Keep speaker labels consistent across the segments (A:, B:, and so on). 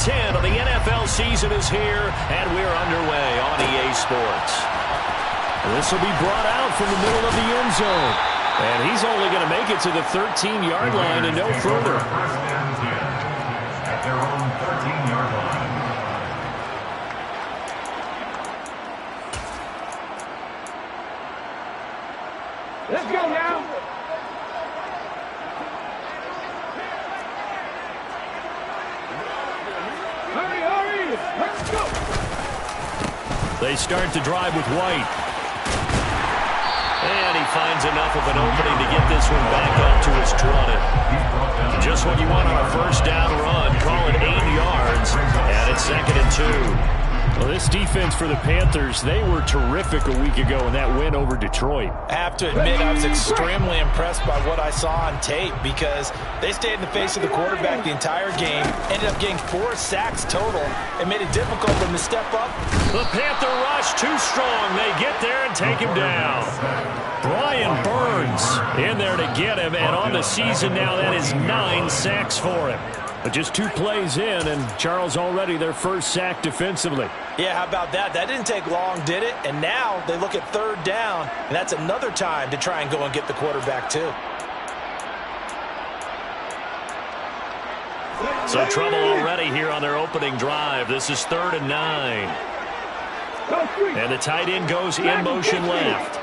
A: 10 of the NFL season is here, and we're underway on EA Sports.
B: This will be brought out from the middle of the end zone. And he's only going to make it to the 13-yard line and no further.
C: At their own 13-yard line.
D: Let's go now. Hurry, hurry. Let's go.
A: They start to drive with White. And he finds enough of an opening to get this one back up to his 20. Just what you want on a first down run. Call it 8 yards. And it's 2nd and 2.
B: Well, this defense for the Panthers, they were terrific a week ago in that win over Detroit.
E: I have to admit, I was extremely impressed by what I saw on tape because they stayed in the face of the quarterback the entire game, ended up getting 4 sacks total, and made it difficult for them to step up.
A: The Panther rush too strong. They get there and take him down. Brian Burns in there to get him, and on the season now, that is 9 sacks for him.
B: But just 2 plays in, and Charles already their first sack defensively.
E: Yeah, how about that? That didn't take long, did it? And now they look at 3rd down, and that's another time to try and go and get the quarterback too.
A: So trouble already here on their opening drive. This is 3rd and 9. And the tight end goes in motion left.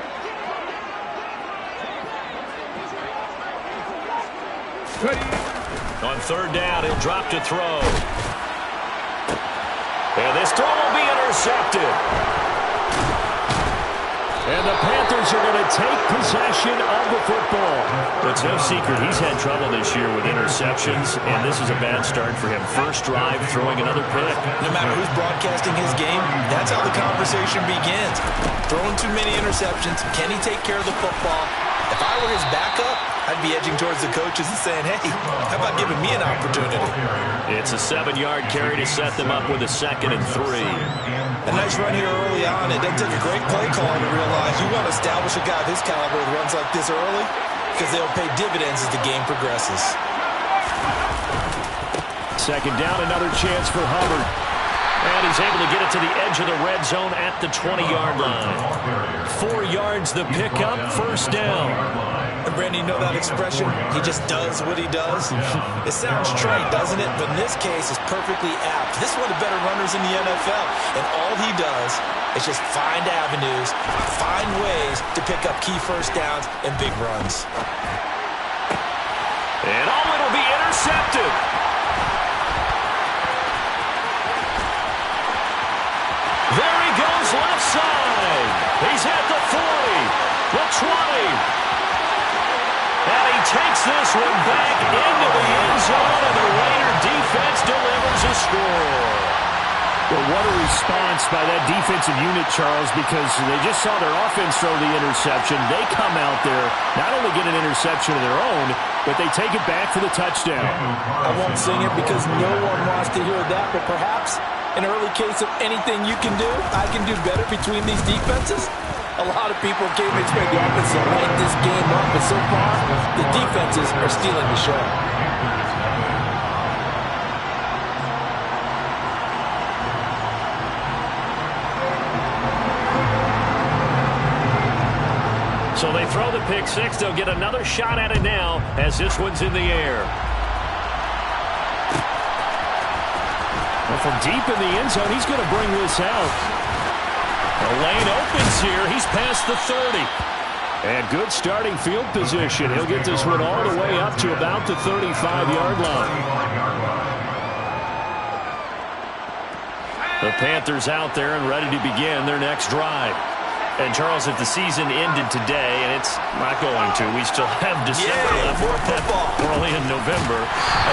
A: On 3rd down, he'll drop to throw. And this throw will be intercepted.
B: And the Panthers are going to take possession of the football.
A: It's no secret he's had trouble this year with interceptions, and this is a bad start for him. First drive, throwing another pick.
E: No matter who's broadcasting his game, that's how the conversation begins. Throwing too many interceptions. Can he take care of the football? If I were his backup, I'd be edging towards the coaches and saying, hey, how about giving me an opportunity?
A: It's a 7-yard carry to set them up with a 2nd and 3.
E: A nice run here early on. It doesn't take a great play caller to realize you want to establish a guy of his caliber that runs like this early because they'll pay dividends as the game progresses.
B: 2nd down, another chance for Hubbard.
A: And he's able to get it to the edge of the red zone at the 20-yard line. 4 yards the pickup, 1st down.
E: And Brandon, you know that expression? He just does what he does. It sounds trite, doesn't it? But in this case, it's perfectly apt. This is one of the better runners in the NFL. And all he does is just find avenues, find ways to pick up key first downs and big runs.
A: And it'll be intercepted. There he goes left side. He's at the 40, the 20. And he takes this one back into the end zone, and the Raider defense delivers a score.
B: Well, what a response by that defensive unit, Charles, because they just saw their offense throw the interception. They come out there, not only get an interception of their own, but they take it back for the touchdown.
E: I won't sing it because no one wants to hear that, but perhaps an early case of anything you can do, I can do better between these defenses. A lot of people came to expect the offense to light this game up, but so far, the defenses are stealing the show.
A: So they throw the pick six. They'll get another shot at it now as this one's in the air.
B: Well, from deep in the end zone, he's going to bring this out.
A: The lane opens here. He's past the 30.
B: And good starting field position. He'll get this one all the way up to about the 35-yard line.
A: The Panthers out there and ready to begin their next drive. And, Charles, if the season ended today, and it's not going to, we still have December left.
E: More football.
A: We're only in November.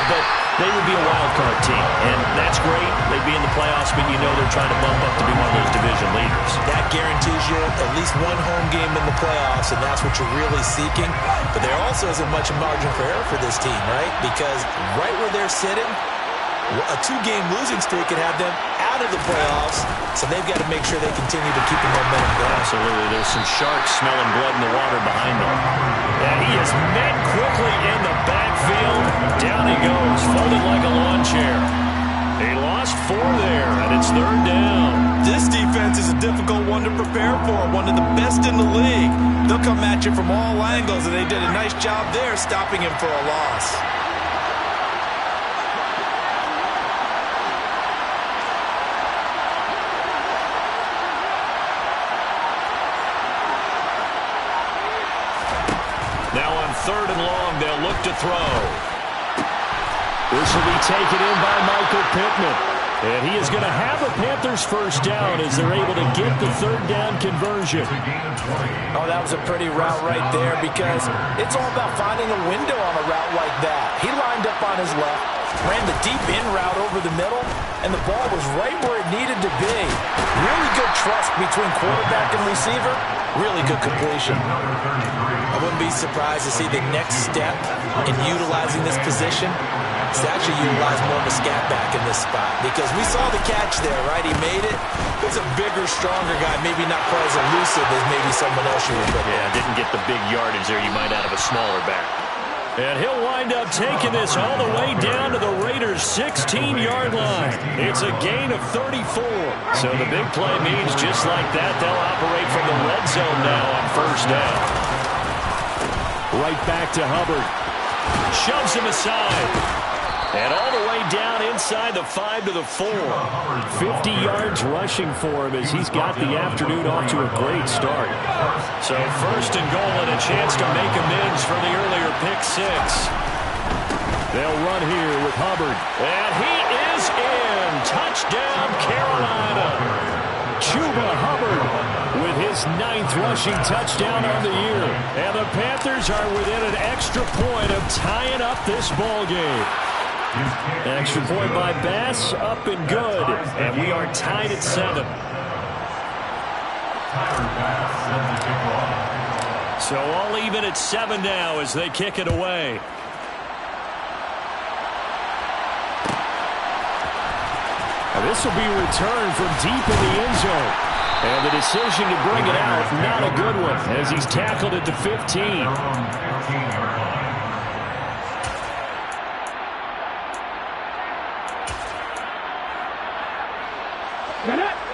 A: But they would be a wild card team, and that's great. They'd be in the playoffs, but you know they're trying to bump up to be one of those division leaders.
E: That guarantees you at least one home game in the playoffs, and that's what you're really seeking. But there also isn't much margin for error for this team, right? Because right where they're sitting, a 2-game losing streak could have them out of the playoffs, so they've got to make sure they continue to keep the momentum going.
A: Absolutely. There's some sharks smelling blood in the water behind them. And he is met quickly in the backfield. Down he goes, folded like a lawn chair. He lost
B: there, and it's third down.
E: This defense is a difficult one to prepare for, one of the best in the league. They'll come at you from all angles, and they did a nice job there stopping him for a loss.
B: Now on third and long, they'll look to throw. This will be taken in by Michael Pittman. And he is going to have a Panthers first down as they're able to get the third down conversion.
E: Oh, that was a pretty route right there because it's all about finding a window on a route like that. He lined up on his left, ran the deep in route over the middle, and the ball was right where it needed to be. Really good trust between quarterback and receiver. Really good completion. I wouldn't be surprised to see the next step in utilizing this position is to actually utilize more of a scat back in this spot because we saw the catch there, right? He made it. He's a bigger, stronger guy, maybe not quite as elusive as maybe someone else you would put in.
B: Yeah, didn't get the big yardage there you might out of a smaller back. And he'll wind up taking this all the way down to the Raiders' 16-yard line. It's a gain of 34. So the big play means just like that, they'll operate from the red zone now on first down. Right back to Hubbard. Shoves him aside. And all the way down inside the 5 to the 4. 50 yards rushing for him as he's got the afternoon off to a great start. So first and goal and a chance to make amends for the earlier pick six. They'll run here with Hubbard. And he is in. Touchdown, Carolina. Chuba Hubbard with his 9th rushing touchdown on the year. And the Panthers are within an extra point of tying up this ball game. Extra point by Bass, up and good. And we are tied at 7. So all even at 7 now as they kick it away. Now this will be returned from deep in the end zone. And the decision to bring it out, not a good one, as he's tackled at the 15.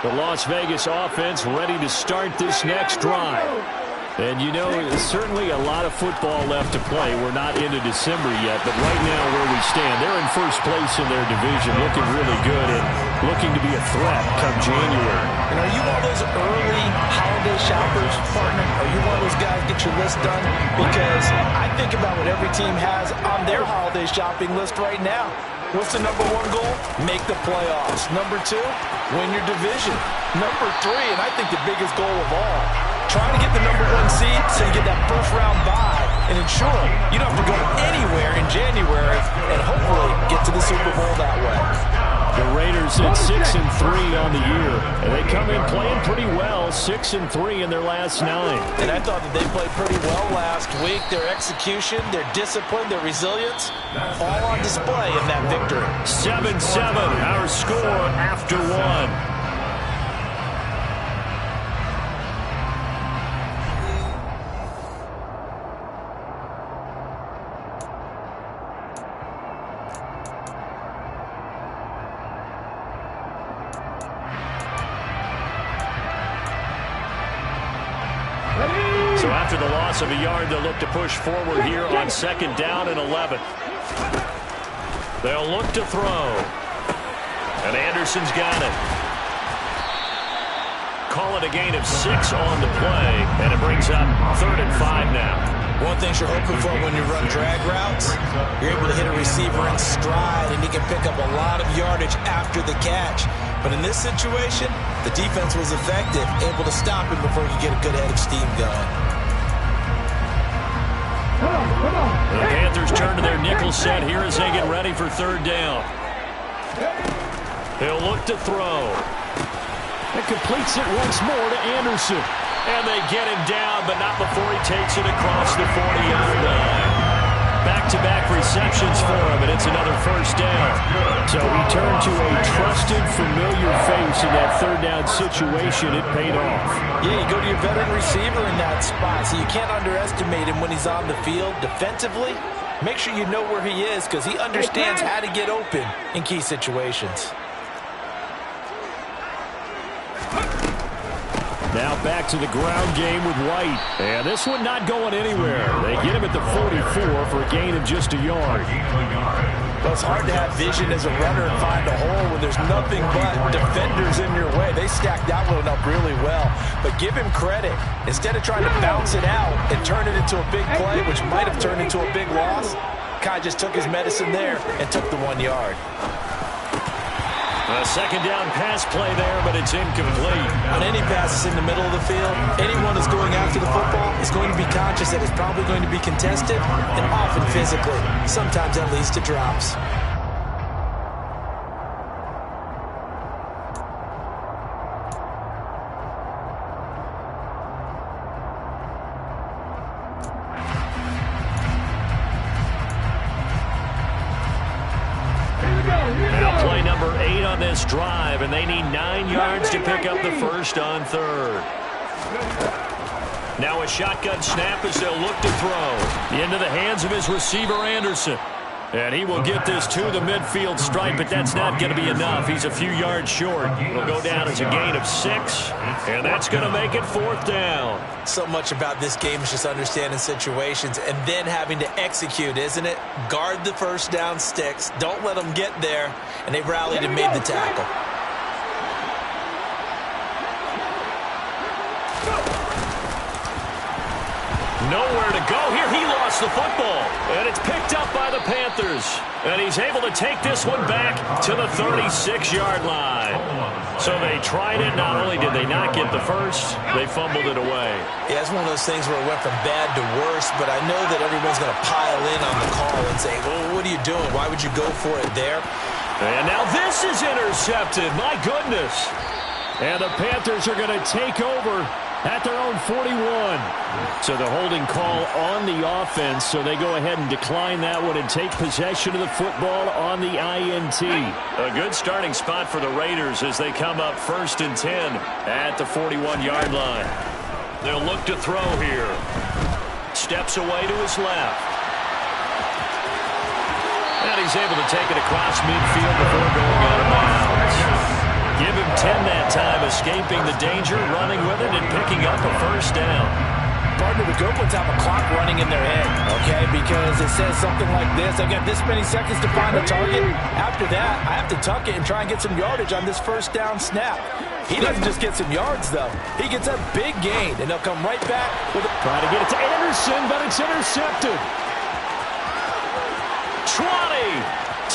B: The Las Vegas offense ready to start this next drive. And you know, certainly a lot of football left to play. We're not into December yet, but right now where we stand, they're in first place in their division, looking really good and looking to be a threat come January.
E: And are you one of those early holiday shoppers, partner? Are you one of those guys get your list done? Because I think about what every team has on their holiday shopping list right now. What's the number 1 goal? Make the playoffs. Number 2, win your division. Number 3, and I think the biggest goal of all, trying to get the number 1 seed so you get that first round bye and ensure you don't have to go anywhere in January and hopefully get to the Super Bowl that way.
B: The Raiders at 6-3 on the year, and they come in playing pretty well, 6-3 in their last 9.
E: And I thought that they played pretty well last week. Their execution, their discipline, their resilience, all on display in that victory.
B: 7-7, our score after 1. So after the loss of a yard, they'll look to push forward here on 2nd down and 11. They'll look to throw. And Anderson's got it. Call it a gain of 6 on the play, and it brings up 3rd and 5 now.
E: One thing you're hoping for when you run drag routes, you're able to hit a receiver in stride, and he can pick up a lot of yardage after the catch. But in this situation, the defense was effective, able to stop him before he could get a good head of steam going.
B: The Panthers turn to their nickel set here as they get ready for 3rd down. They'll look to throw. It completes it once more to Anderson. And they get him down, but not before he takes it across the 40-yard line. Back-to-back receptions for him, and it's another first down. So we turn to a trusted, familiar face in that 3rd down situation. It paid off.
E: Yeah, you go to your veteran receiver in that spot, so you can't underestimate him when he's on the field. Defensively, make sure you know where he is because he understands how to get open in key situations.
B: Now back to the ground game with White. And this one not going anywhere. They get him at the 44 for a gain of just a yard.
E: Well, it's hard to have vision as a runner and find a hole when there's nothing but defenders in your way. They stacked that one up really well. But give him credit. Instead of trying to bounce it out and turn it into a big play, which might have turned into a big loss, Kai just took his medicine there and took the 1 yard.
A: A second down pass play there, but it's incomplete.
E: When any pass is in the middle of the field, anyone who's going after the football is going to be conscious that it's probably going to be contested and often physically. Sometimes that leads to drops.
A: Now play number 8 on this drive, and they need 9 yards to pick up the first on third. Now a shotgun snap as they'll look to throw. Into the hands of his receiver, Anderson. And he will get this to the midfield stripe, but that's not going to be enough. He's a few yards short. It'll go down as a gain of 6, and that's going to make it 4th down.
E: So much about this game is just understanding situations and then having to execute, isn't it? Guard the first down sticks. Don't let them get there. And they rallied and made the tackle.
A: Nowhere to go here. He lost the football. And it's picked up by the Panthers. And he's able to take this one back to the 36-yard line. So they tried it. Not only did they not get the first, they fumbled it away.
E: Yeah, it's one of those things where it went from bad to worse, but I know that everyone's going to pile in on the call and say, well, what are you doing? Why would you go for it there?
A: And now this is intercepted. My goodness.
B: And the Panthers are going to take over at their own 41. So the holding call on the offense, so they go ahead and decline that one and take possession of the football on the INT.
A: A good starting spot for the Raiders as they come up 1st and 10 at the 41-yard line. They'll look to throw here. Steps away to his left. And he's able to take it across midfield before going out of bounds. Give him 10 that time, escaping the danger, running with it, and picking up a first down.
E: Partner, the good ones have a clock running in their head, okay? Because it says something like this. I've got this many seconds to find the target. After that, I have to tuck it and try and get some yardage on this first down snap. He doesn't just get some yards, though. He gets a big gain, and they'll come right back with a...
B: Trying to get it to Anderson, but it's intercepted.
A: 20,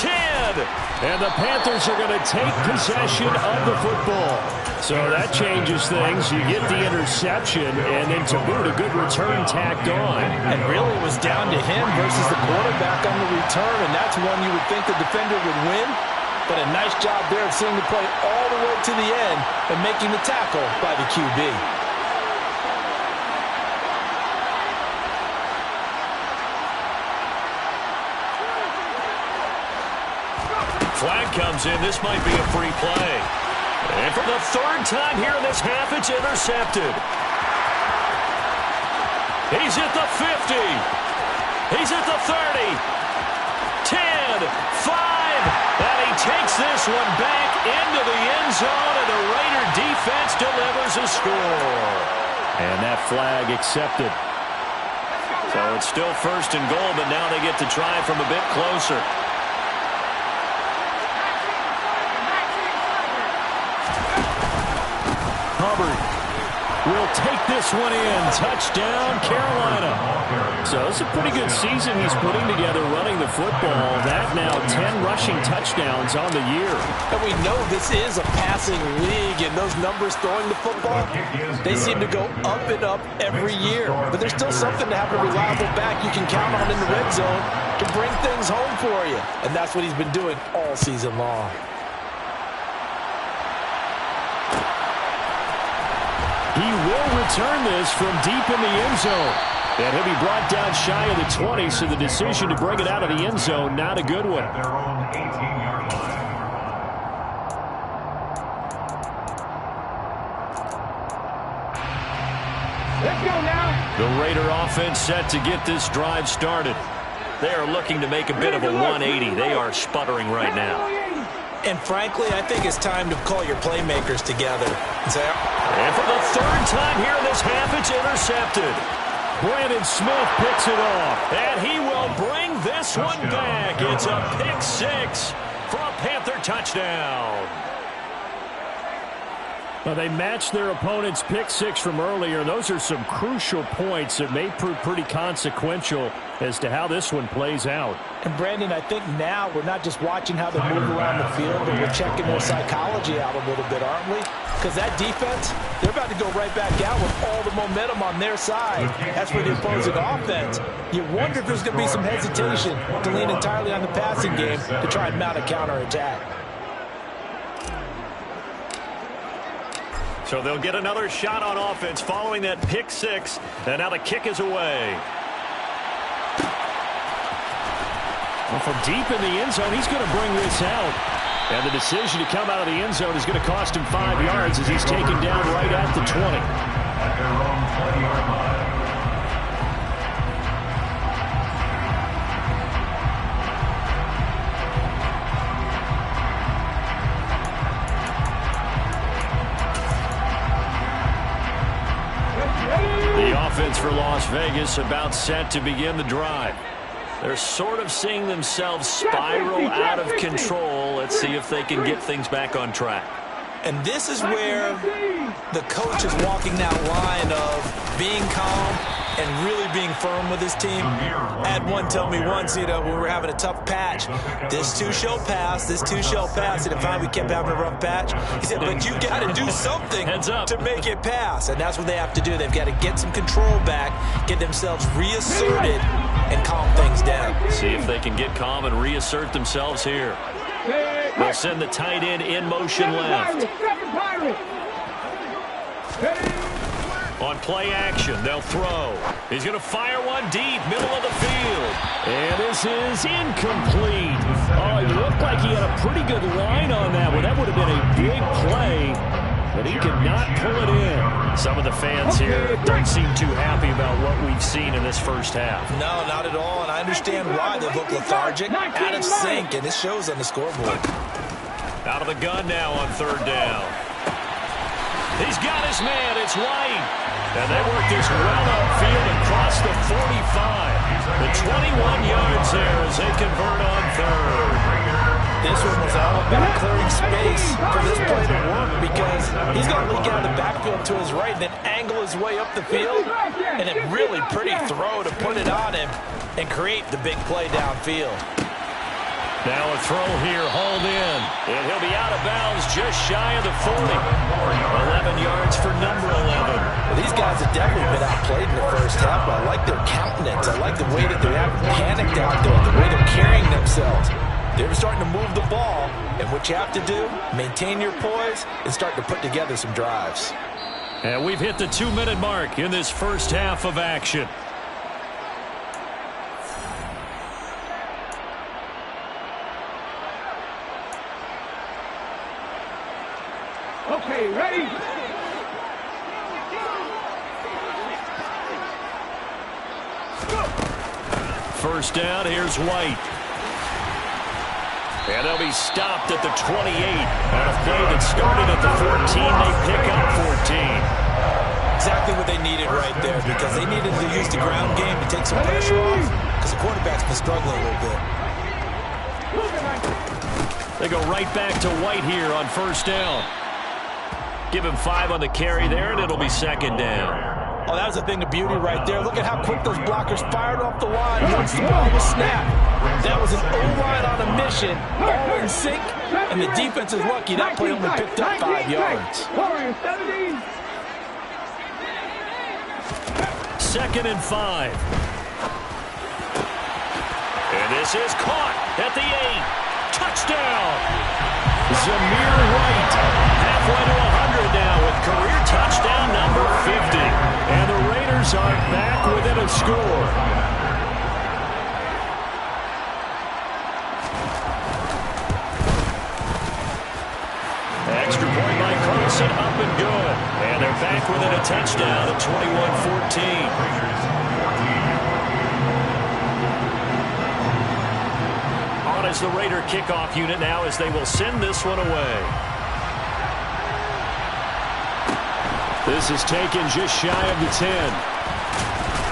A: 10.
B: And the Panthers are going to take possession of the football. So that changes things. You get the interception, and then to boot, a good return tacked on.
E: And really it was down to him versus the quarterback on the return, and that's one you would think the defender would win. But a nice job there of seeing the play all the way to the end and making the tackle by the QB.
A: Flag comes in. This might be a free play. And for the 3rd time here in this half, it's intercepted. He's at the 50. He's at the 30. 10, 5. And he takes this one back into the end zone, and the Raider defense delivers a score.
B: And that flag accepted.
A: So it's still 1st and goal, but now they get to try from a bit closer.
B: Hubbard will take this one in. Touchdown, Carolina. So it's a pretty good season he's putting together running the football. That now 10 rushing touchdowns on the year.
E: And we know this is a passing league, and those numbers throwing the football, they seem to go up and up every year. But there's still something to have a reliable back you can count on in the red zone to bring things home for you. And that's what he's been doing all season long.
B: He will return this from deep in the end zone. And he'll be brought down shy of the 20, so the decision to bring it out of the end zone, not a good one.
C: Their own 18-yard line.
D: Let's go now.
A: The Raider offense set to get this drive started. They are looking to make a bit of a 180. They are sputtering right now.
E: And frankly, I think it's time to call your playmakers together and say,
A: And for the third time here in this half, it's intercepted.
B: Brandon Smith picks it off.
A: And he will bring this one back. It's a pick six for a Panther touchdown.
B: Well, they matched their opponent's pick six from earlier. Those are some crucial points that may prove pretty consequential as to how this one plays out.
F: And, Brandon, I think now we're not just watching how they move around the field, but we're checking their psychology out a little bit, aren't we? Because that defense, they're about to go right back out with all the momentum on their side. That's for the opposing offense. You wonder if there's going to be some hesitation to lean entirely on the passing game to try and mount a counterattack.
A: So they'll get another shot on offense following that pick six. And now the kick is away.
B: Well, from deep in the end zone, he's going to bring this out. And the decision to come out of the end zone is going to cost him 5 yards as he's taken down right at the 20.
C: At their own 20-yard line.
A: The offense for Las Vegas about set to begin the drive. They're sort of seeing themselves spiral out of control. Let's see if they can get things back on track.
E: And this is where the coach is walking that line of being calm and really being firm with his team. I had one tell me once, when we were having a tough patch, this too shall pass, this too shall pass. And finally we kept having a rough patch. He said, but you got to do something to make it pass. And that's what they have to do. They've got to get some control back, get themselves reasserted, and calm things down.
A: See if they can get calm and reassert themselves here. They'll send the tight end in motion left. On play action, they'll throw. He's going to fire one deep, middle of the field.
B: And this is incomplete. Oh, it looked like he had a pretty good line on that one. That would have been a big play, but he could not pull it in.
A: Some of the fans here don't seem too happy about what we've seen in this first half.
E: No, not at all, and I understand why they look lethargic, out of sync, and it shows on the scoreboard.
A: Out of the gun now on third down. He's got his man. It's White. And they work this well upfield across the 45. The 21 yards there as they convert on third.
F: This one was all about clearing space for this play to work because he's going to leak out of the backfield to his right and then angle his way up the field. And a really pretty throw to put it on him and create the big play downfield.
A: Now a throw here, hauled in. And he'll be out of bounds just shy of the 40. 11 yards for number 11.
F: Well, these guys have definitely been outplayed in the first half, but I like their countenance. I like the way that they're panicked out there, the way they're carrying themselves. They're starting to move the ball, and what you have to do, maintain your poise and start to put together some drives.
A: And we've hit the 2-minute mark in this first half of action.
D: Okay, ready?
A: First down, here's White. And they'll be stopped at the 28. On a play that started at the 14, they pick up 14.
E: Exactly what they needed right there because they needed to use the ground game to take some pressure off because the quarterback's been struggling a little bit.
A: They go right back to White here on first down. Give him 5 on the carry there, and it'll be second down.
F: Oh, that was a thing of beauty right there. Look at how quick those blockers fired off the line once the ball was snapped. That was an O-line on a mission, all in sync, and the defense is lucky that play only picked up 5 yards.
A: Second and 5. And this is caught at the 8. Touchdown! Zamir White, halfway to 100 now with career touchdown number 50. And the Raiders are back within a score. Extra point by Carlson, up and good. And they're back within a touchdown at 21-14. As the Raider kickoff unit now as they will send this one away.
B: This is taken just shy of the 10.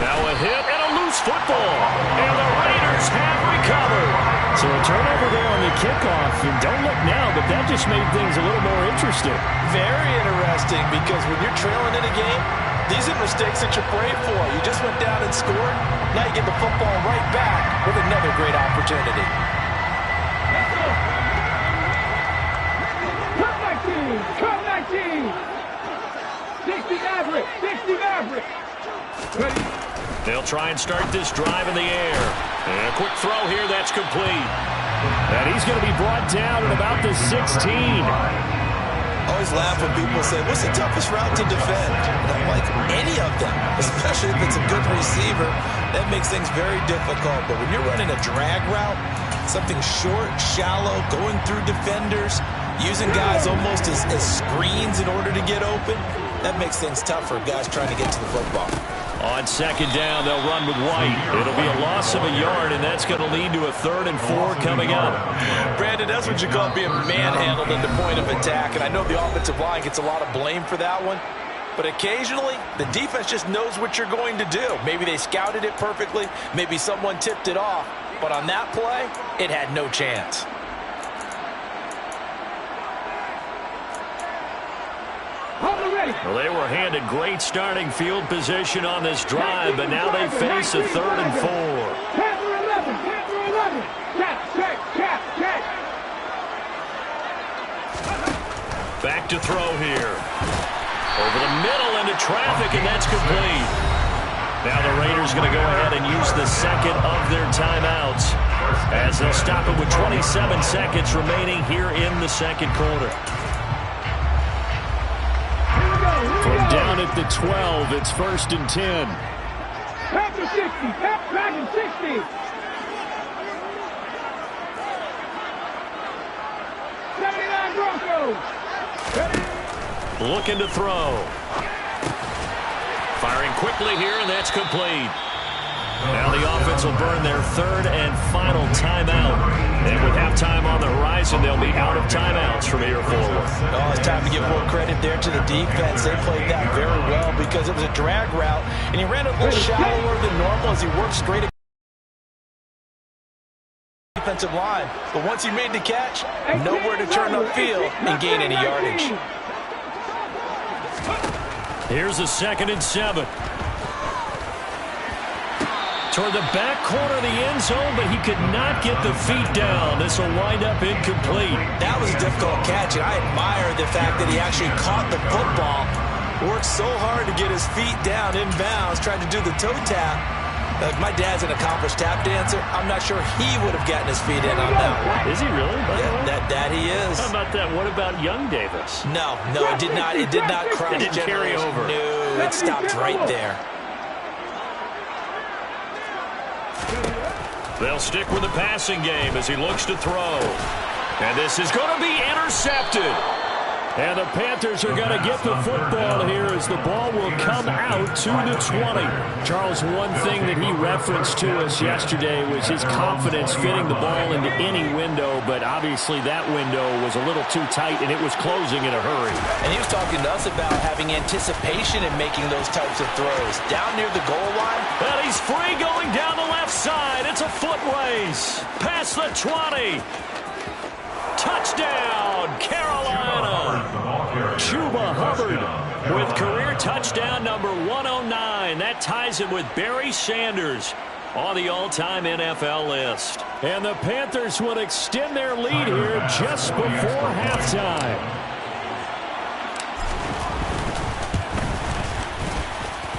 B: Now a hit and a loose football. And the Raiders have recovered. So a turnover there on the kickoff. And don't look now, but that just made things a little more interesting.
F: Very interesting, because when you're trailing in a game, these are mistakes that you pray for. You just went down and scored. Now you get the football right back with another great opportunity.
D: Come back, team! 60 Maverick! 60 Maverick! Ready?
A: They'll try and start this drive in the air. And a quick throw here, that's complete.
B: And he's going to be brought down at about the 16.
E: Always laugh when people say, what's the toughest route to defend? And I'm like, any of them, especially if it's a good receiver. That makes things very difficult. But when you're running a drag route, something short, shallow, going through defenders, using guys almost as screens in order to get open, that makes things tough for guys trying to get to the football.
A: On second down, they'll run with White. It'll be a loss of a yard, and that's going to lead to a 3rd and 4 coming up.
F: Brandon, that's what you call being manhandled at the point of attack. And I know the offensive line gets a lot of blame for that one. But occasionally, the defense just knows what you're going to do. Maybe they scouted it perfectly. Maybe someone tipped it off. But on that play, it had no chance.
A: Well, they were handed great starting field position on this drive, but now they face a 3rd and 4.
D: Panther 11! Panther 11! Check!
A: Back to throw here. Over the middle into traffic, and that's complete. Now the Raiders going to go ahead and use the second of their timeouts, as they'll stop it with 27 seconds remaining here in the second quarter.
B: From down at the 12, it's 1st and 10.
D: Panther 60! Dragon 60! 79 Broncos! Ready?
A: Looking to throw. Firing quickly here, and that's complete. Now the offense will burn their 3rd and final timeout. And with halftime on the horizon, they'll be out of timeouts from here forward.
F: Oh, it's time to give more credit there to the defense. They played that very well because it was a drag route, and he ran a little shallower than normal as he worked straight at the defensive line. But once he made the catch, nowhere to turn upfield and gain any yardage.
A: Here's a 2nd and 7. Toward the back corner of the end zone, but he could not get the feet down. This will wind up incomplete.
E: That was a difficult catch, and I admire the fact that he actually caught the football, worked so hard to get his feet down inbounds, tried to do the toe tap. My dad's an accomplished tap dancer. I'm not sure he would have gotten his feet in on that one.
A: Is he really?
E: Yeah, that he is.
A: How about that? What about young Davis?
E: No, it did not. It did not cross.
A: It didn't carry over.
E: No, it stopped right there.
A: They'll stick with the passing game as he looks to throw. And this is going to be intercepted.
B: And the Panthers are going to get the football here as the ball will come out to the 20. Charles, one thing that he referenced to us yesterday was his confidence fitting the ball into any window, but obviously that window was a little too tight, and it was closing in a hurry.
F: And he was talking to us about having anticipation in making those types of throws. Down near the goal line.
A: Well, he's free going down the left side. It's a foot race. Past the 20. Touchdown, Carolina. Chuba Hubbard with career touchdown number 109. That ties him with Barry Sanders on the all-time NFL list.
B: And the Panthers will extend their lead here just before halftime.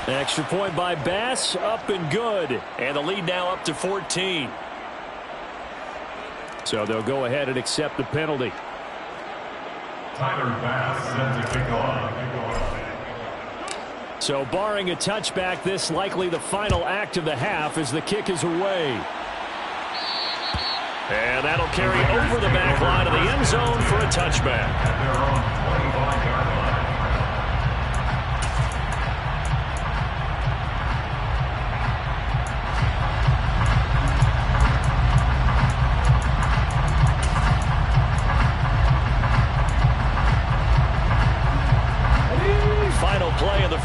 B: Extra point by Bass, up and good.
A: And the lead now up to 14.
B: So they'll go ahead and accept the penalty.
C: Tyler Bass sends a kick off.
B: So barring a touchback, this likely the final act of the half as the kick is away.
A: And that'll carry over the back line of the end zone for a touchback.
C: At their own 25-yard line.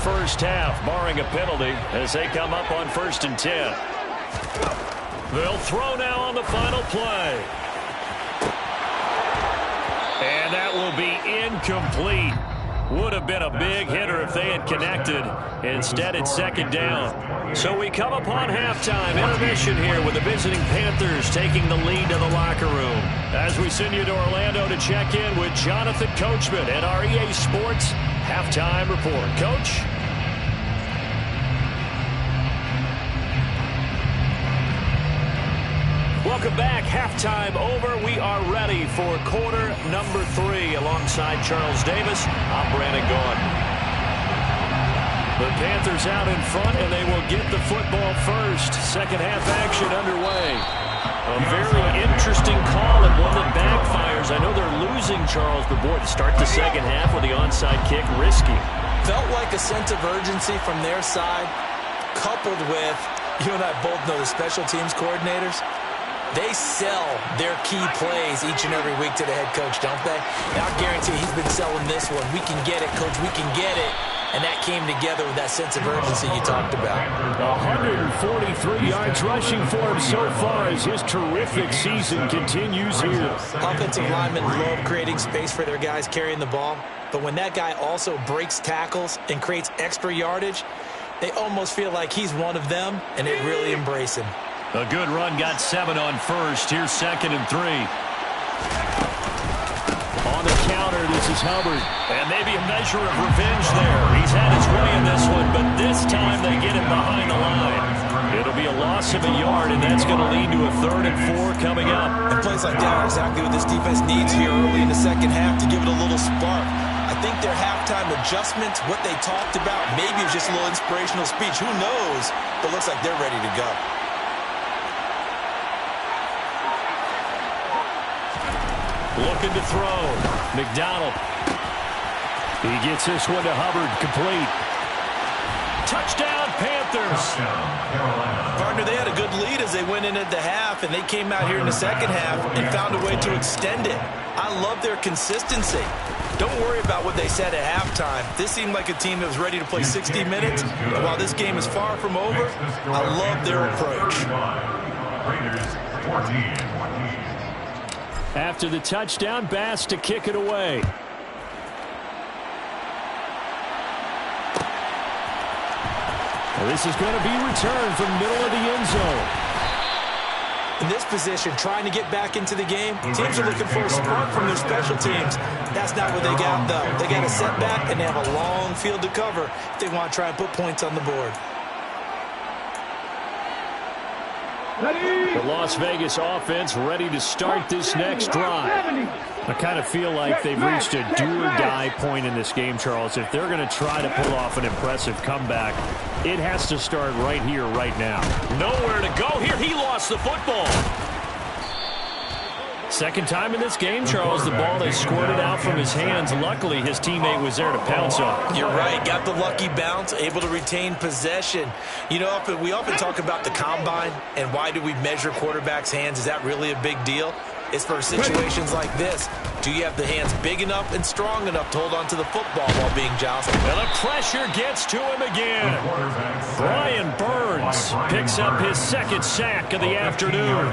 B: first half, barring a penalty, as they come up on 1st and 10. They'll throw now on the final play. And that will be incomplete. Would have been a big hitter if they had connected. Instead, it's 2nd down. So we come upon halftime. Intermission here with the visiting Panthers taking the lead to the locker room. As we send you to Orlando to check in with Jonathan Coachman at our EA Sports Halftime Report. Coach? Welcome back. Halftime over. We are ready for quarter number 3. Alongside Charles Davis, I'm Brandon Gaudin. The Panthers out in front, and they will get the football first. Second half action underway. A very interesting call and one that backfires. I know they're losing, Charles, but boy, to start the second half with the onside kick, risky.
E: Felt like a sense of urgency from their side, coupled with, you and I both know the special teams coordinators. They sell their key plays each and every week to the head coach, don't they? And I guarantee he's been selling this one. We can get it, coach. We can get it. And that came together with that sense of urgency you talked about.
B: 143 yards rushing for him so far as his terrific season continues here.
E: Offensive linemen love creating space for their guys carrying the ball. But when that guy also breaks tackles and creates extra yardage, they almost feel like he's one of them, and they really embrace him.
B: A good run, got 7 on first. Here's 2nd and 3. On the counter, this is Hubbard. And maybe a measure of revenge there. He's had his way in this one, but this time they get him behind the line. It'll be a loss of a yard, and that's going to lead to a 3rd and 4 coming up.
E: And plays like that are exactly what this defense needs here early in the second half to give it a little spark. I think their halftime adjustments, what they talked about, maybe it was just a little inspirational speech. Who knows? But looks like they're ready to go.
B: Looking to throw. McDonald. He gets this one to Hubbard. Complete. Touchdown, Panthers.
E: Partner, they had a good lead as they went in at the half, and they came out here in the second half and found a way to extend it. I love their consistency. Don't worry about what they said at halftime. This seemed like a team that was ready to play 60 minutes. And while this game is far from over, I love their approach.
B: After the touchdown, Bass to kick it away. Well, this is going to be returned from the middle of the end zone.
E: In this position, trying to get back into the game, teams are looking for a spark from their special teams. That's not what they got, though. They got a setback, and they have a long field to cover if they want to try and put points on the board.
B: The Las Vegas offense ready to start this next drive. I kind of feel like they've reached a do-or-die point in this game, Charles. If they're going to try to pull off an impressive comeback, it has to start right here, right now.
A: Nowhere to go here. He lost the football.
B: Second time in this game, Charles, the ball has squirted out from his hands. Luckily, his teammate was there to pounce on.
E: You're right. Got the lucky bounce, able to retain possession. You know, we often talk about the combine and why do we measure quarterbacks' hands. Is that really a big deal? It's for situations like this. Do you have the hands big enough and strong enough to hold on to the football while being jostled?
B: And the pressure gets to him again. Brian Burns picks up his 2nd sack of the afternoon.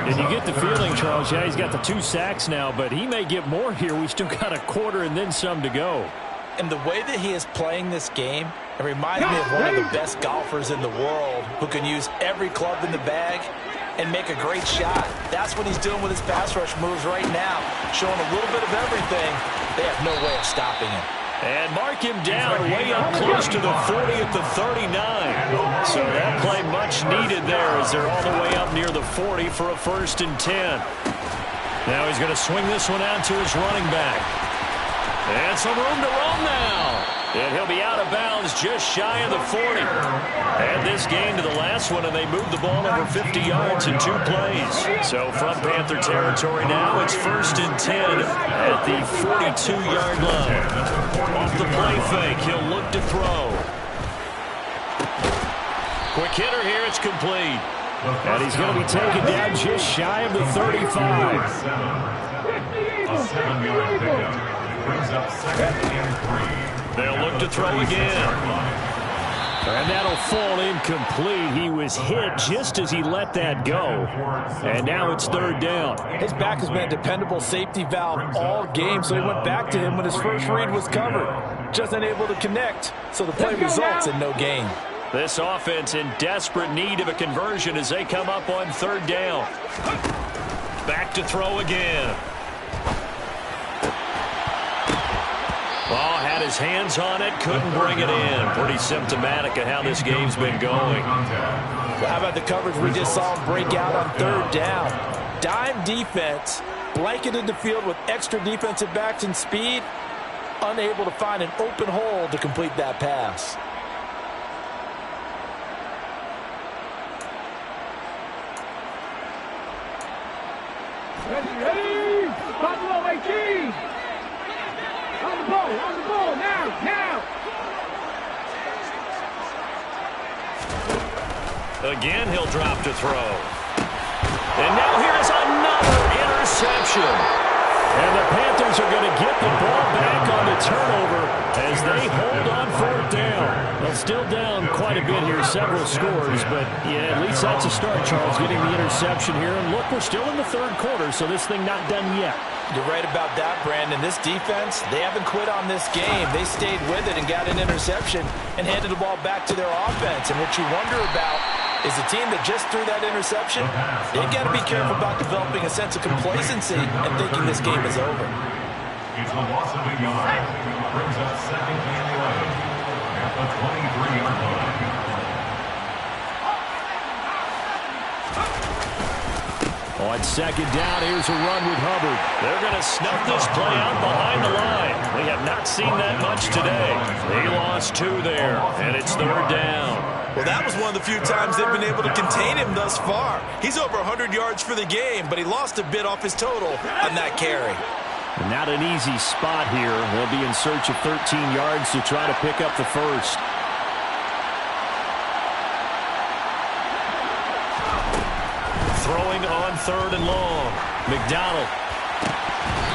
B: And you get the feeling, Charles, yeah, he's got the 2 sacks now, but he may get more here. We still got a quarter and then some to go.
E: And the way that he is playing this game, it reminds me of one of the best golfers in the world who can use every club in the bag and make a great shot. That's what he's doing with his pass rush moves right now, showing a little bit of everything. They have no way of stopping him.
B: And mark him down way up close to the 40 at the 39. So that play much needed there as they're all the way up near the 40 for a 1st and 10. Now he's going to swing this one out to his running back. And some room to roam now. And he'll be out of bounds just shy of the 40. And this game to the last one, and they moved the ball over 50 yards in 2 plays. So from Panther territory now, it's 1st and 10 at the 42-yard line. Off the play fake, he'll look to throw. Quick hitter here, it's complete. And he's going to be taken down just shy of the 35.
C: A 7-yard pickup brings up 2nd and 3.
A: They'll look to throw again.
B: And that'll fall incomplete. He was hit just as he let that go. And now it's third down.
F: His back has been a dependable safety valve all game, so he went back to him when his first read was covered. Just unable to connect, so the play results in no gain.
A: This offense in desperate need of a conversion as they come up on third down. Back to throw again. Ball had his hands on it, couldn't bring it in. Pretty symptomatic of how this game's been going.
F: Well, how about the coverage we just saw him break out on third down? Dime defense, blanketed the field with extra defensive backs and speed, unable to find an open hole to complete that pass.
D: Ready! Buffalo 18! On the ball, now!
A: Again, he'll drop to throw. And now here's another interception.
B: And the Panthers are going to get the ball back on the turnover as they hold on fourth down. Well, still down quite a bit here, several scores, but yeah, at least that's a start, Charles, getting the interception here. And look, we're still in the third quarter, so this thing not done yet.
F: You're right about that, Brandon. This defense, they haven't quit on this game. They stayed with it and got an interception and handed the ball back to their offense. And what you wonder about is the team that just threw that interception, they've got to be careful about developing a sense of complacency and thinking this game is over.
C: It's a loss of a yard. Brings up second and 11 at the 23-yard line.
B: On second down, here's a run with Hubbard.
A: They're going to snuff this play out behind the line. We have not seen that much today. They lost 2 there, and it's third down.
E: Well, that was one of the few times they've been able to contain him thus far. He's over 100 yards for the game, but he lost a bit off his total on that carry.
B: Not an easy spot here. They'll be in search of 13 yards to try to pick up the first.
A: Throwing on third and long. McDonald.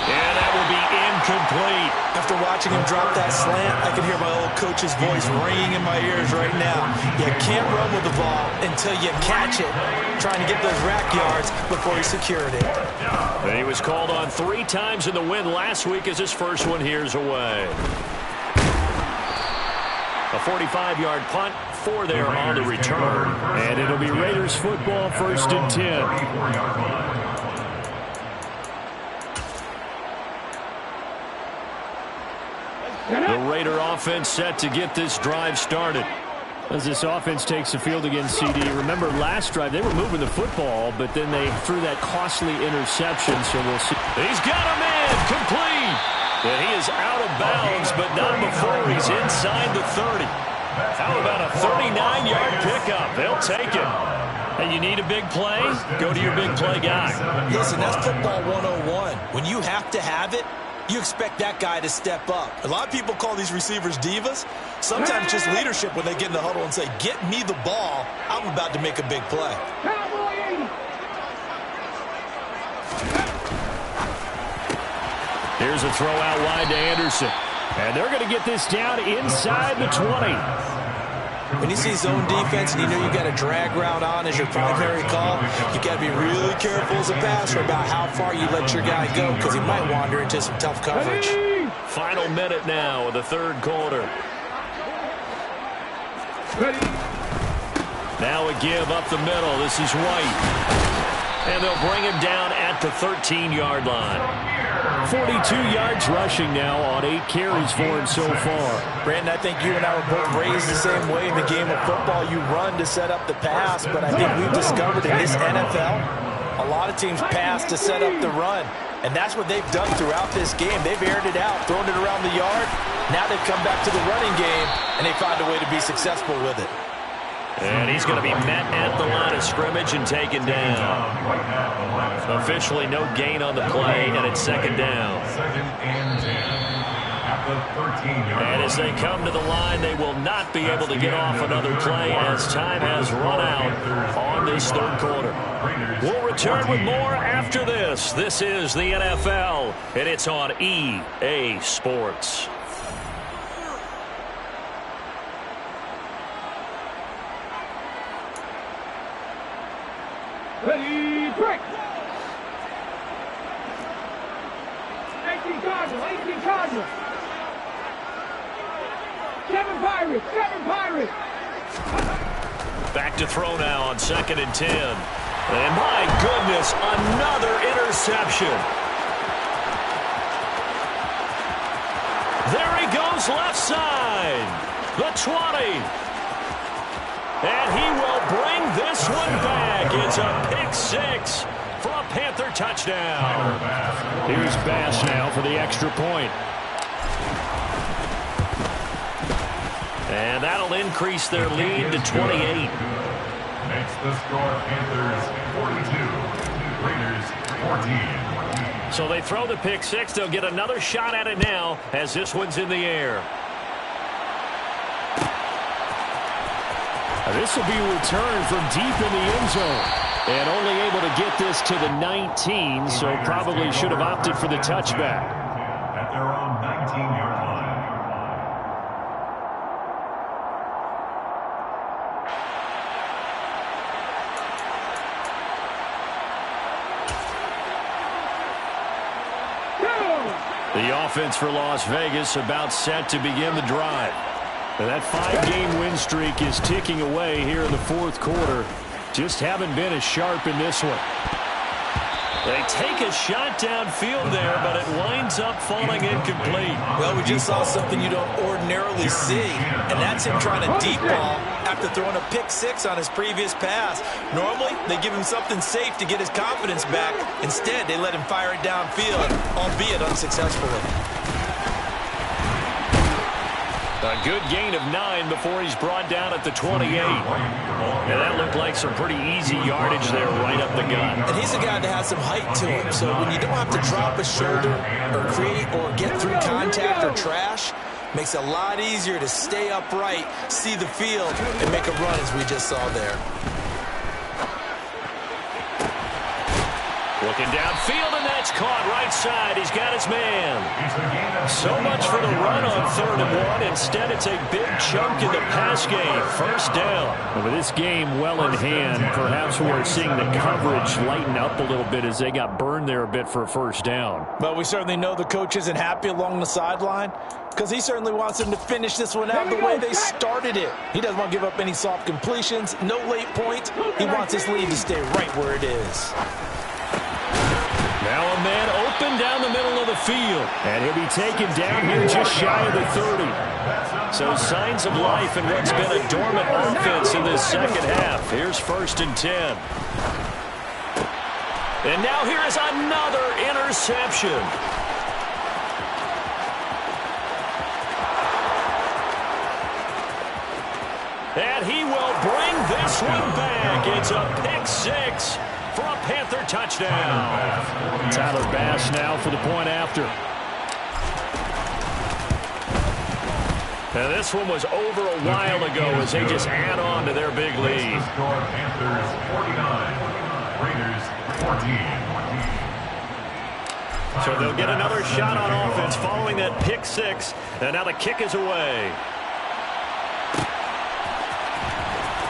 A: And that will be incomplete.
E: After watching him drop that slant, I can hear my old coach's voice ringing in my ears right now. You can't run with the ball until you catch it. Trying to get those rack yards before he secured it.
A: And he was called on 3 times in the win last week as his first one here's away. A 45-yard punt, 4 there on the return.
B: And it'll be Raiders football, first and 10.
A: The Raider offense set to get this drive started.
B: As this offense takes the field against CD. Remember, last drive, they were moving the football, but then they threw that costly interception, so we'll see.
A: He's got a man, complete. And he is out of bounds, but not before he's inside the 30. How about a 39-yard pickup? They'll take it. And you need a big play? Go to your big play guy.
E: Listen, that's football 101. When you have to have it, you expect that guy to step up. A lot of people call these receivers divas. Sometimes just leadership when they get in the huddle and say, get me the ball. I'm about to make a big play.
B: Here's a throw out wide to Anderson. And they're going to get this down inside the 20.
E: When you see zone defense and you know you got a drag route on as your primary call, you got to be really careful as a passer about how far you let your guy go because he might wander into some tough coverage.
A: Final minute now of the third quarter. Now a give up the middle. This is White. And they'll bring him down at the 13-yard line.
B: 42 yards rushing now on 8 carries for him so far.
F: Brandon, I think you and I were both raised the same way in the game of football. You run to set up the pass, but I think we've discovered in this NFL, a lot of teams pass to set up the run. And that's what they've done throughout this game. They've aired it out, thrown it around the yard. Now they've come back to the running game, and they find a way to be successful with it.
A: And he's going to be met at the line of scrimmage and taken down. Officially no gain on the play, and it's second down.
C: Second and 10 at the 13-yard line.
A: And as they come to the line, they will not be able to get off another play as time has run out on this third quarter. We'll return with more after this. This is the NFL, and it's on EA Sports.
D: Ready, break. 18 Cardinals, 18 Cardinals. 7 Pirates, 7 Pirates.
A: Back to throw now on 2nd and 10. And my goodness, another interception. There he goes left side. The 20. And he will bring this one back. It's a pick 6 for a Panther touchdown.
B: Here's Bass now for the extra point.
A: And that'll increase their lead to 28.
C: Makes the score Panthers 42, Raiders 14.
A: So they throw the pick 6. They'll get another shot at it now as this one's in the air.
B: This will be a return from deep in the end zone. And only able to get this to the 19, so probably should have opted for the touchback.
C: At their own 19-yard line.
B: The offense for Las Vegas about set to begin the drive. And that 5-game win streak is ticking away here in the fourth quarter. Just haven't been as sharp in this one.
A: They take a shot downfield there, but it winds up falling incomplete.
E: Well, we just saw something you don't ordinarily see, and that's him trying to deep ball after throwing a pick 6 on his previous pass. Normally, they give him something safe to get his confidence back. Instead, they let him fire it downfield, albeit unsuccessfully.
A: A good gain of 9 before he's brought down at the 28. And that looked like some pretty easy yardage there right up the gut.
E: And he's a guy that has some height to him, so when you don't have to drop a shoulder or create or get through contact or trash, makes it a lot easier to stay upright, see the field, and make a run as we just saw there.
A: Looking downfield, and that's caught right side. He's got his man. So much for the run on 3rd and 1. Instead, it's a big chunk in the pass game. First down.
B: And with this game well in hand, perhaps we're seeing the coverage lighten up a little bit as they got burned there a bit for a first down.
F: But we certainly know the coach isn't happy along the sideline because he certainly wants them to finish this one out the way they started it. He doesn't want to give up any soft completions, no late points. He wants his lead to stay right where it is.
B: Now a man open down the middle of the field. And he'll be taken down here just shy of the 30.
A: So signs of life in what's been a dormant offense in this second half. Here's 1st and 10. And now here is another interception. And he will bring this one back. It's a pick 6 for a Panther touchdown.
B: Tyler Bass now for the point after.
A: And this one was over a while ago as they just add on to their big lead.
C: Panthers 49, Raiders 14.
A: So they'll get another shot on offense following that pick 6. And now the kick is away.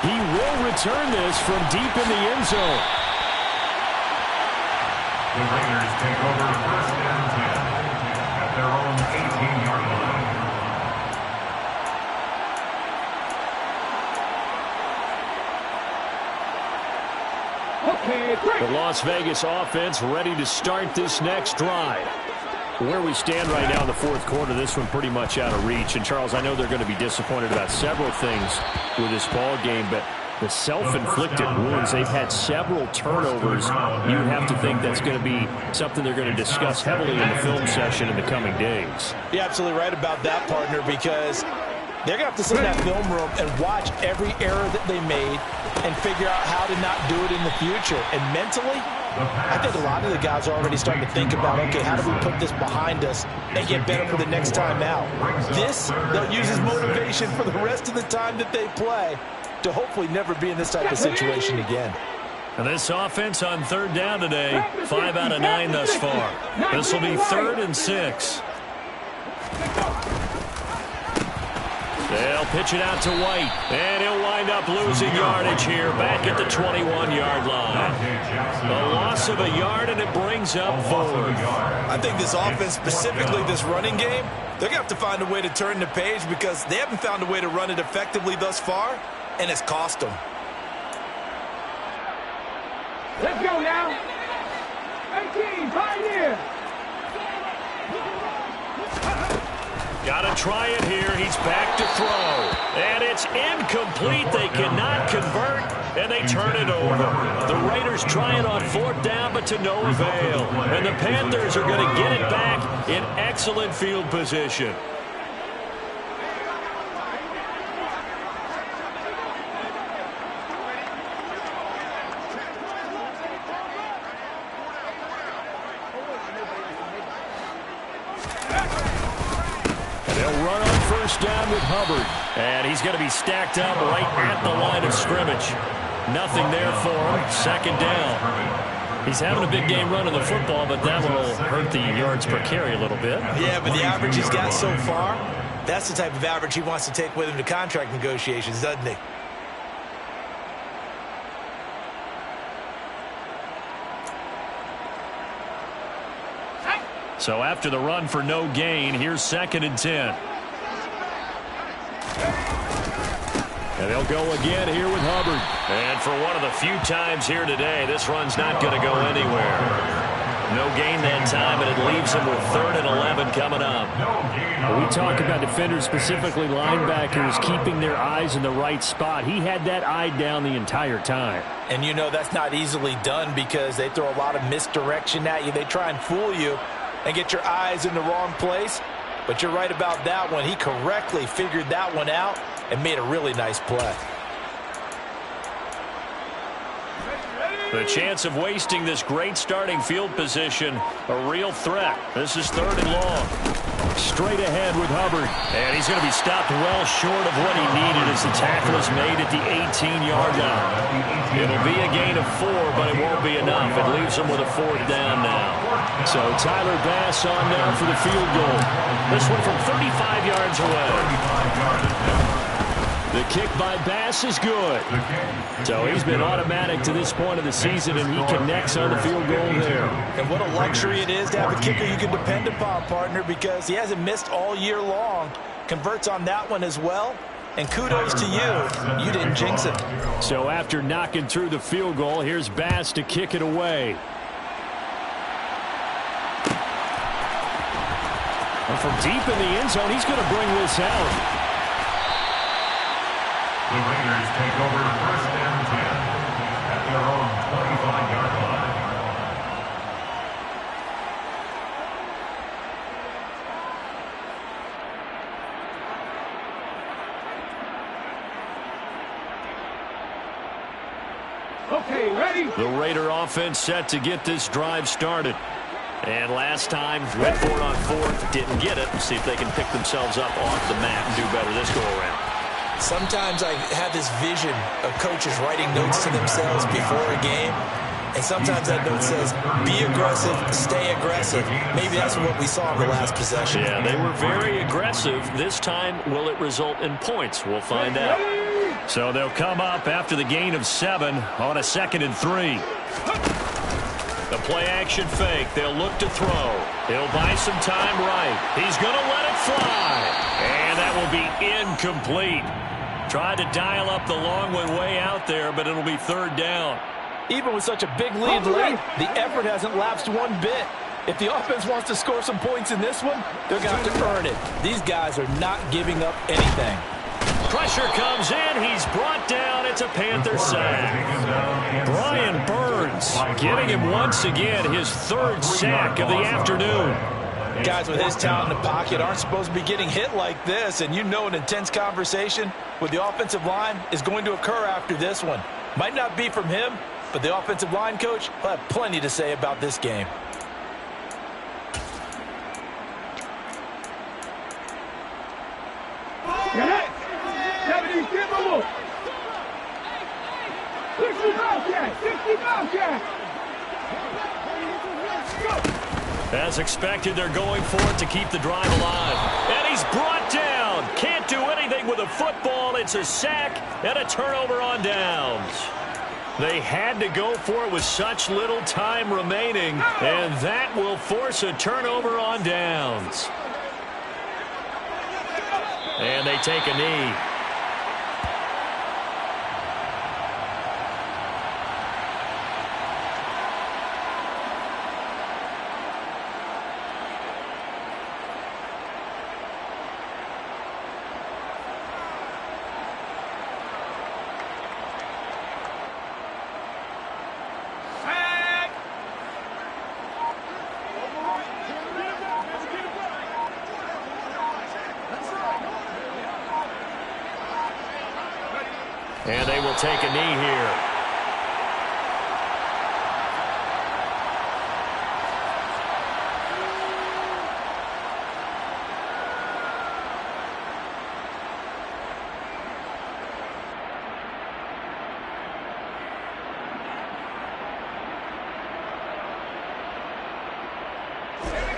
B: He will return this from deep in the end zone.
C: The Raiders take over 1st and 10 at their own 18-yard line.
D: Okay, break.
B: The Las Vegas offense ready to start this next drive. Where we stand right now in the fourth quarter, this one pretty much out of reach. And, Charles, I know they're going to be disappointed about several things with this ball game, but the self-inflicted wounds, they've had several turnovers. You have to think that's going to be something they're going to discuss heavily in the film session in the coming days.
F: You're absolutely right about that, partner, because they're going to have to sit in that film room and watch every error that they made and figure out how to not do it in the future. And mentally, I think a lot of the guys are already starting to think about, okay, how do we put this behind us and get better for the next time out? This, they'll use as motivation for the rest of the time that they play to hopefully never be in this type of situation again.
A: And this offense on 3rd down today, 5 out of 9 thus far. This will be 3rd and 6. They'll pitch it out to White, and he'll wind up losing yardage here back at the 21-yard line. A loss of a yard, and it brings up fourth.
E: I think this offense, specifically this running game, they're going to have to find a way to turn the page because they haven't found a way to run it effectively thus far, and it's cost them.
D: Let's go now. 18, Pioneer.
A: Got to try it here. He's back to throw. And it's incomplete. They cannot convert, and they turn it over. The Raiders try it on fourth down, but to no avail. And the Panthers are going to get it back in excellent field position.
B: Down with Hubbard.
A: And he's going to be stacked up right at the line of scrimmage. Nothing there for him. Second down. He's having a big game running the football, but that will hurt the yards per carry a little bit.
E: Yeah, but the average he's got so far, that's the type of average he wants to take with him to contract negotiations, doesn't he?
A: So after the run for no gain, here's 2nd and 10. And they'll go again here with Hubbard. And for one of the few times here today, this run's not going to go anywhere. No gain that time, and it leaves them with 3rd and 11 coming up.
B: We talk about defenders, specifically linebackers, keeping their eyes in the right spot. He had that eye down the entire time.
F: And you know that's not easily done because they throw a lot of misdirection at you. They try and fool you and get your eyes in the wrong place. But you're right about that one. He correctly figured that one out and made a really nice play.
A: The chance of wasting this great starting field position, a real threat. This is 3rd and long.
B: Straight ahead with Hubbard.
A: And he's going to be stopped well short of what he needed as the tackle is made at the 18-yard line. It'll be a gain of 4, but it won't be enough. It leaves him with a 4th down now.
B: So Tyler Bass on now for the field goal.
A: This one from 35 yards away.
B: The kick by Bass is good. So he's been automatic to this point of the season, and he connects on the field goal there.
F: And what a luxury it is to have a kicker you can depend upon, partner, because he hasn't missed all year long. Converts on that one as well. And kudos to you. You didn't jinx it.
B: So after knocking through the field goal, here's Bass to kick it away. And from deep in the end zone, he's going to bring this out.
C: The Raiders take over 1st and 10 at their own 25-yard line.
D: Okay, ready?
A: The Raider offense set to get this drive started. And last time, went for it on 4th, didn't get it. See if they can pick themselves up off the mat and do better this go-around.
E: Sometimes I have this vision of coaches writing notes to themselves before a game, and sometimes that note says, be aggressive, stay aggressive. Maybe that's what we saw in the last possession.
A: Yeah, they were very aggressive. This time, will it result in points? We'll find out. So they'll come up after the gain of 7 on a 2nd and 3. The play-action fake. They'll look to throw. He'll buy some time right. He's going to let it fly. And that will be incomplete. Tried to dial up the long one way out there, but it'll be 3rd down.
F: Even with such a big lead late, the effort hasn't lapsed one bit. If the offense wants to score some points in this one, they're going to have to earn it. These guys are not giving up anything.
A: Pressure comes in. He's brought down. It's a Panther sack. Brian Burns getting him once again his 3rd sack of the afternoon.
F: Guys with his talent in the pocket aren't supposed to be getting hit like this, and you know an intense conversation with the offensive line is going to occur after this one. Might not be from him, but the offensive line coach will have plenty to say about this game.
D: Get it! 70, give a look! 60 Bobcat! 60 Bobcat! Go!
A: As expected, they're going for it to keep the drive alive. And he's brought down. Can't do anything with a the football. It's a sack and a turnover on downs.
B: They had to go for it with such little time remaining, and that will force a turnover on downs. And they take a knee. And they will take a knee here.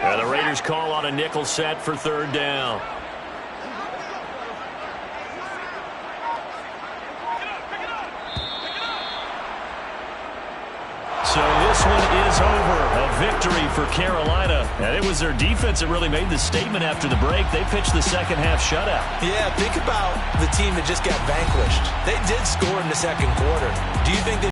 B: And the Raiders call on a nickel set for third down.
A: So this one is over. A victory for Carolina. And it was their defense that really made the statement after the break. They pitched the second half shutout.
E: Yeah, think about the team that just got vanquished. They did score in the second quarter. Do you think